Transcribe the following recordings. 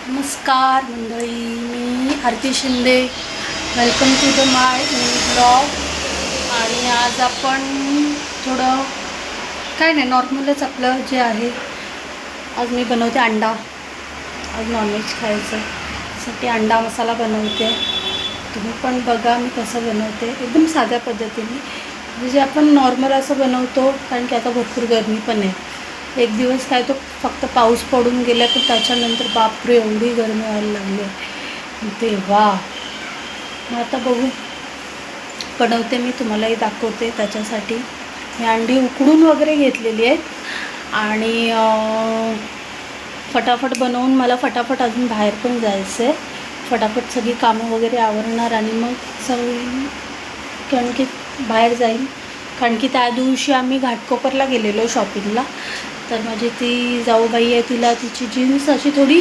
नमस्कार मंडळी, मी Aarti Shinde. Welcome to the my new blog. आणि आज आपण थोडं काय नाही, नॉर्मलच आपलं जे आहे. आज मी बनवते अंडा. आज नॉनव्हेज खायचं साठी अंडा मसाला बनवते. तुम्ही पण बघा मी कसं बनवते, एकदम साध्या पद्धतीने, म्हणजे जे आपण नॉर्मल असं बनवतो. कारण की आता भरपूर गरमी पण आहे. एक दिवस काय तो फक्त पाऊस पडून गेला, पण त्याच्यानंतर बापरे एवढी गरमी व्हायला लागली आहे तेव्हा. मग आता बघू, बनवते मी, तुम्हालाही दाखवते. त्याच्यासाठी मी अंडी उकडून वगैरे घेतलेली आहेत आणि फटाफट बनवून मला फटाफट अजून बाहेर पण जायचं आहे. फटाफट सगळी कामं वगैरे आवरणार आणि मग सगळी कारण की बाहेर जाईन. कारण की त्या दिवशी आम्ही घाटकोपरला गेलेलो शॉपिंगला. तर माझी ती जाऊबाई आहे, तिला तिची जीन्स अशी थोडी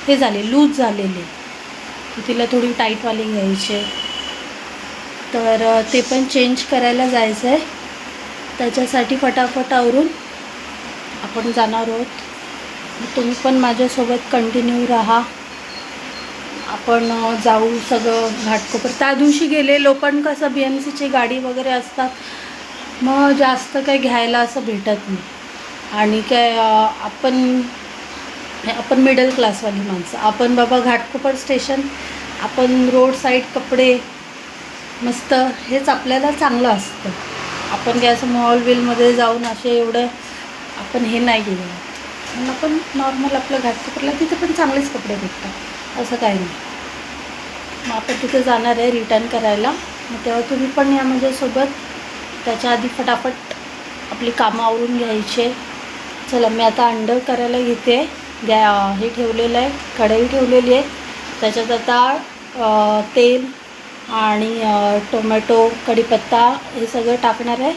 हे झाली, लूज झालेली. तिला थोडी टाईटवाली घ्यायची आहे. तर ते पण चेंज करायला जायचं आहे. त्याच्यासाठी फटाफट आवरून आपण जाणार आहोत. तुम्ही पण माझ्यासोबत कंटिन्यू राहा. आपण जाऊ सगळं घाटकोपर. त्या दिवशी गेलेलो पण कसं BMCची गाडी वगैरे असतात, मग जास्त काही घ्यायला असं भेटत नाही. आणि काय आपण मिडल क्लासवाली माणसं. आपण बाबा घाटकोपर स्टेशन, आपण रोड साईड कपडे मस्त, हेच आपल्याला चांगलं असतं. आपण काय असं मॉल बिलमध्ये जाऊन असे एवढं आपण हे नाही गेलं. पण आपण नॉर्मल आपलं घाटकोपरला तिथे पण चांगलेच कपडे भेटतात, असं काही नाही. मग आपण तिथे जाणार आहे रिटर्न करायला. मग तेव्हा तुम्ही पण या माझ्यासोबत. त्याच्या आधी फटाफट आपली कामं आवरून घ्यायचे. चला, मी आता अंडं करायला घेते. हे ठेवलेलं आहे, कढई ठेवलेली आहे. त्याच्यात आता तेल आणि टोमॅटो, कढीपत्ता हे सगळं टाकणार आहे.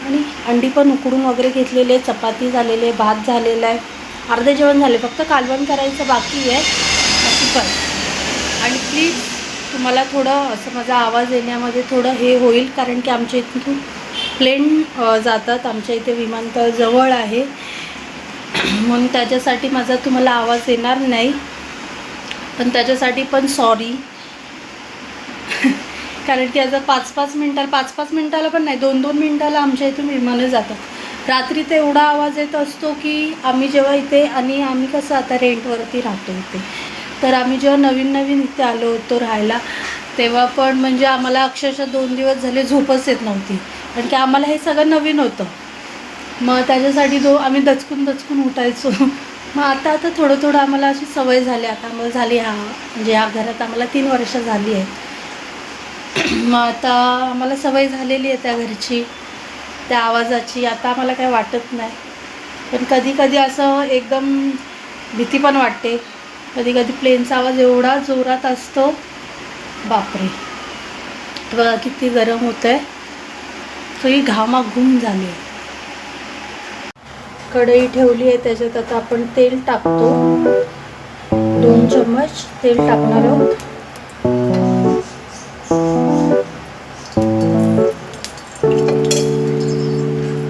आणि अंडी पण उकडून वगैरे घेतलेली आहे. चपाती झालेली आहे, भात झालेला आहे, अर्धे जेवण झाले, फक्त कालवण करायचं बाकी आहे. अशी पण. आणि प्लीज तुम्हाला थोडं असं माझा आवाज येण्यामध्ये थोडं हे होईल, कारण की आमच्या इथून प्लेन जातात. आमच्या इथे विमानतळ जवळ आहे, म्हणून त्याच्यासाठी माझा तुम्हाला आवाज येणार नाही. पण त्याच्यासाठी पण सॉरी. कारण की आता 5-5 मिनटाला पण नाही, 2-2 मिनटाला आमच्या इथून विमानं जातात. रात्री तर एवढा आवाज येत असतो की आम्ही जेव्हा इथे, आणि आम्ही कसं आता रेंटवरती राहतो इथे, तर आम्ही जेव्हा नवीन इथे आलो होतो राहायला, तेव्हा पण म्हणजे आम्हाला अक्षरशः 2 दिवस झाले झोपच येत नव्हती. कारण की आम्हाला हे सगळं नवीन होतं. मग त्याच्यासाठी आम्ही दचकून उठायचो. मग आता थोडं आम्हाला अशी सवय झाली. आता आम्हाला झाली, म्हणजे ह्या घरात आम्हाला 3 वर्ष झाली आहे. मग आता आम्हाला सवय झालेली आहे त्या घरची, त्या आवाजाची. आता आम्हाला काय वाटत नाही. पण कधी असं एकदम भीती पण वाटते. कधी प्लेनचा आवाज एवढा जोरात असतो, बापरे. बघा किती गरम होतं आहे, सगळी घामाघूम झाली आहे. कढई ठेवली आहे, त्याच्यात आता आपण तेल टाकतो. 2 चम्मच तेल टाकणार आहोत.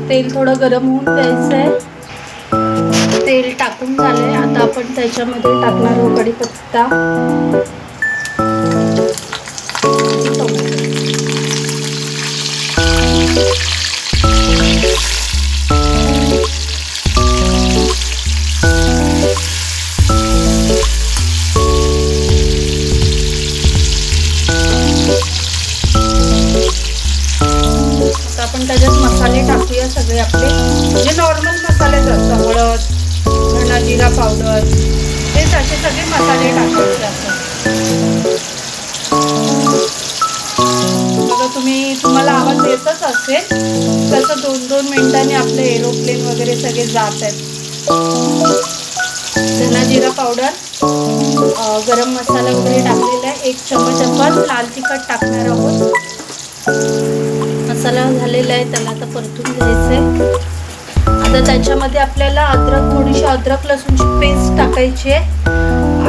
तेल थोडं गरम होऊन द्यायचं आहे. तेल टाकून झालंय. आता आपण त्याच्यामध्ये टाकणार आहोत कढीपत्ता, आपण त्याच्यात मसाले टाकूया सगळे आपले, जे नॉर्मल मसालेच असतात. हळद, धना जिरा पावडर, हेच असे सगळे मसाले टाकायचे असतात. बघा, तुम्हाला आवाज येतच असेल तसं 2-2 मिनिटांनी आपले एरोप्लेन वगैरे सगळे जात आहेत. धना जिरा पावडर, गरम मसाला वगैरे टाकलेला आहे. 1 चम्मच आपण लाल तिखट टाकणार आहोत. मसाला झालेला आहे, त्याला आता परतून घ्यायचं आहे. आता त्याच्यामध्ये आपल्याला थोडीशी अद्रक लसूणची पेस्ट टाकायची आहे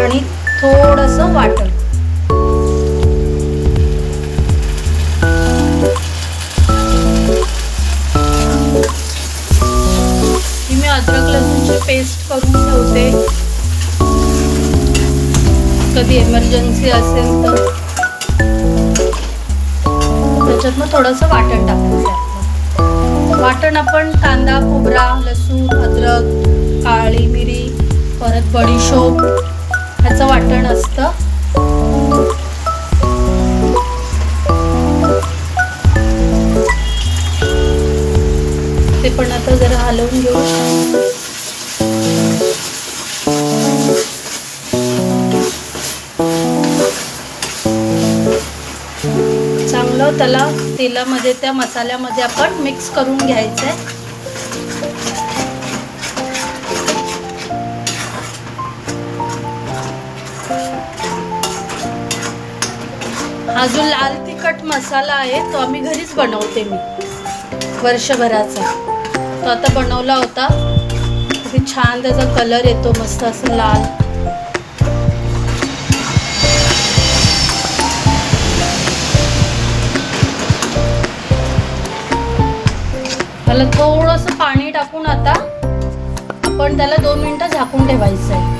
आणि थोडंसं वाटण. मी अद्रक लसूणची पेस्ट करून ठेवते. कधी इमर्जन्सी असेल तर त्याच्यात मग थोडंसं वाटण टाकायचं आहे. वाटण आपण कांदा, खोबरा, लसूण, अद्रक, काळी मिरी, परत बडीशोप ह्याचं वाटण असतं. ते पण आता जरा हलवून घेऊ. चांगलं त्याला तेलामध्ये त्या मसाल्यामध्ये आपण मिक्स करून घ्यायचं आहे. हा जो लाल तिखट मसाला आहे तो आम्ही घरीच बनवते मी वर्षभराचा. तो आता बनवला होता. किती छान त्याचा कलर येतो, मस्त असं लाल. त्याला थोडंसं पाणी टाकून आता आपण त्याला 2 मिनिटं झाकून ठेवायचं आहे.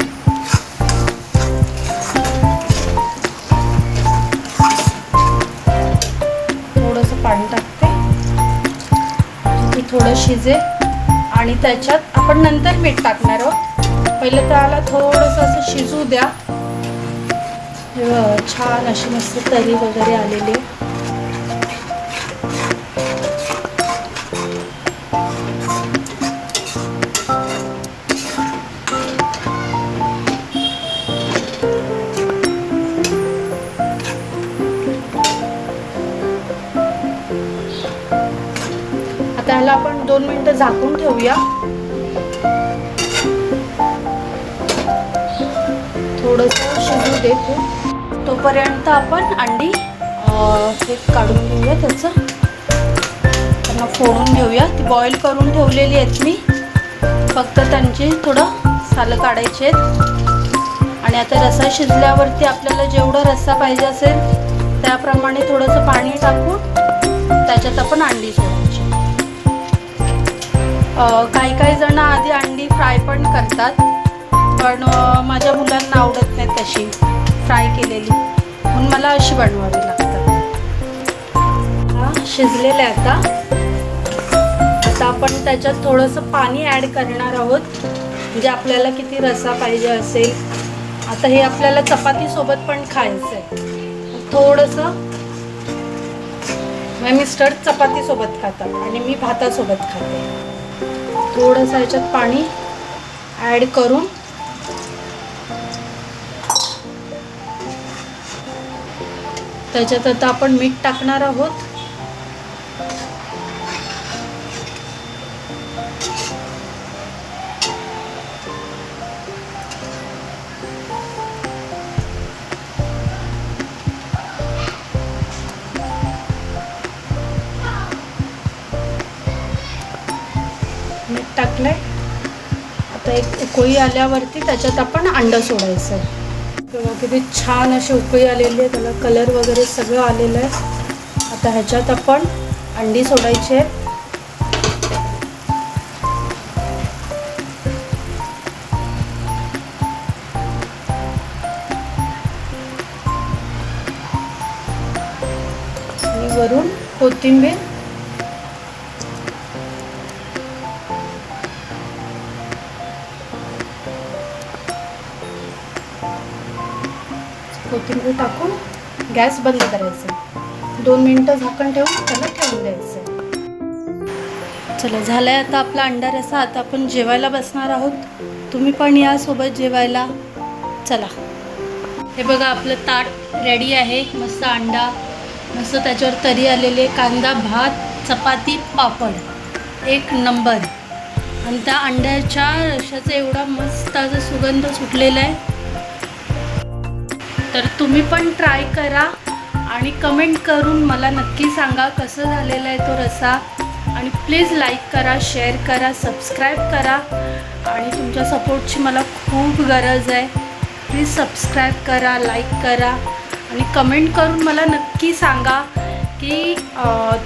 थोडंसं पाणी टाकते की थोडं शिजेल आणि त्याच्यात आपण नंतर मीठ टाकणार आहोत. पहिलं त्याला थोडंसं असं शिजू द्या. छान अशी मस्त तरी वगैरे आलेली. त्याला आपण 2 मिनिटं झाकून ठेवूया. थोडंसं शिजू दे. तोपर्यंत आपण अंडी हे काढून घेऊया, त्याचं त्यांना फोडून घेऊया. ती बॉईल करून ठेवलेली आहेत मी, फक्त त्यांची थोडं सालं काढायची आहेत. आणि आता रस्सा शिजल्यावरती आपल्याला जेवढा रस्सा पाहिजे असेल त्याप्रमाणे थोडंसं पाणी टाकून त्याच्यात आपण अंडी सोडायची. काही जण आधी अंडी फ्राय पण करतात, पण माझ्या मुलांना आवडत नाही तशी फ्राय केलेली, म्हणून मला अशी बनवावी लागतात. शिजलेले आता आपण त्याच्यात थोडंसं पाणी ॲड करणार आहोत, म्हणजे आपल्याला किती रस्सा पाहिजे असेल. आता हे आपल्याला चपातीसोबत पण खायचं आहे. थोडंसं माझे मिस्टर चपातीसोबत खातात आणि मी भातासोबत खाते. थोडंसं ह्याच्यात पाणी ॲड करून त्याच्यात आता आपण मीठ टाकणार आहोत. मीठ टाकलंय. आता एक उकळी आल्यावरती त्याच्यात आपण अंडं सोडायचं आहे. बघा किती छान अशी उकळी आलेली आहे, त्याला कलर वगैरे सगळं आलेलं आहे. आता ह्याच्यात आपण अंडी सोडायची आहे. आणि वरून कोथिंबीर. कोथिंबीर टाकून गॅस बंद करायचा. 2 मिनिटं झाकण ठेवून त्याला ठेवून द्यायचं. चला झालंय आता आपला अंडा रस्सा. आता आपण जेवायला बसणार आहोत. तुम्ही पण या सोबत जेवायला. चला, हे बघा आपलं ताट रेडी आहे. मस्त अंडा, मस्त त्याच्यावर तरी आलेले, कांदा, भात, चपाती, पापड, एक नंबर. आणि त्या अंड्याच्या रश्श्याचा एवढा मस्त असा सुगंध सुटलेला आहे. तर तुम्ही पण ट्राय करा आणि कमेंट करून मला नक्की सांगा कसं झालेला आहे तो रस्सा. आणि प्लीज लाईक करा, शेअर करा, सबस्क्राईब करा. आणि तुमच्या सपोर्टची मला खूप गरज आहे. प्लीज सबस्क्राईब करा, लाईक करा आणि कमेंट करून मला नक्की सांगा की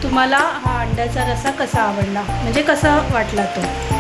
तुम्हाला हा अंड्याचा रस्सा कसा आवडला, म्हणजे कसा वाटला तो.